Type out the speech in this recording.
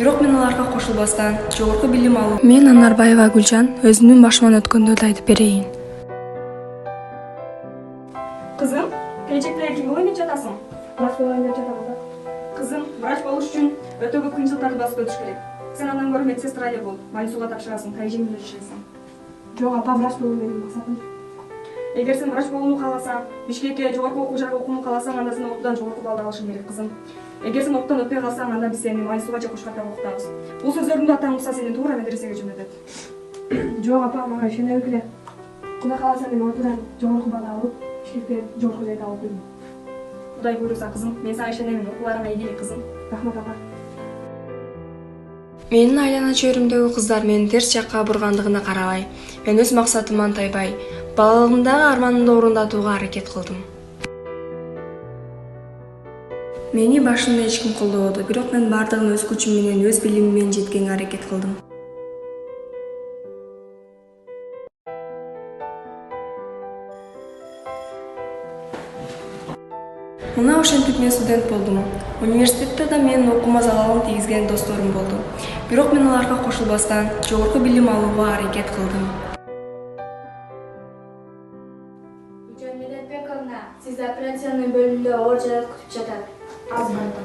Бирок мен аларга кошулбастан жогорку билим алуу. Мен Анарбаева Гүлжан өзүмдүн башыман өткөндөрдү айтып берейин. Кызым, келечекте ким болойм деп жатасың? Врач болайын деп жатам ата. Кызым, врач болуш үчүн өтө көп кыйынчылыктарды басып өтүш керек. Сен андан көрө медсестра эле бол. Майнсууга тапшырасың, тай жеңил жашайсың. Жок ата, врач болуу менин максатым. Эгер сен врач болууну кааласаң, Бишкекке жогорку окуу жайга окууну кааласаң, анда сен окуудан жогорку баллды алышың керек, кызым. Эгер сен окуутан өтпөй калсаң, анда биз сени Майнсууга же Кошкарта окутабыз. Бул сөздөрүңдү атаң укса сени туура медресеге жөнөтөт. Жок апа, мага ишене бергиле. Кудай кааласа мен ортадан жогорку балл алып, Бишкекте жогорку жайда окуп берем. Кудай буйруса, кызым, мен сага ишенемин. Окууларыңа ийгилик, кызым. Рахмат апа. Менин айлана чөйрөмдөгү кыздар мени терс жакка бургандыгына карабай, мен өз максатыман тайбай, балалыгымдагы арманымды орундатууга аракет кылдым. Мени башында эч ким колдободу, бирок мен бардыгын өз күчүм менен, өз билимим менен жеткенге аракет кылдым. Мына ошентип мен студент болдум. Университетте да менин окуума залалын тийгизген досторум болду. Бирок мен аларга кошулбастан жогорку билим алууга аракет кылдым. Медпековна, сизди операциянын бөлүмүндө оор жаракат күтүп жатат. Азыр барда.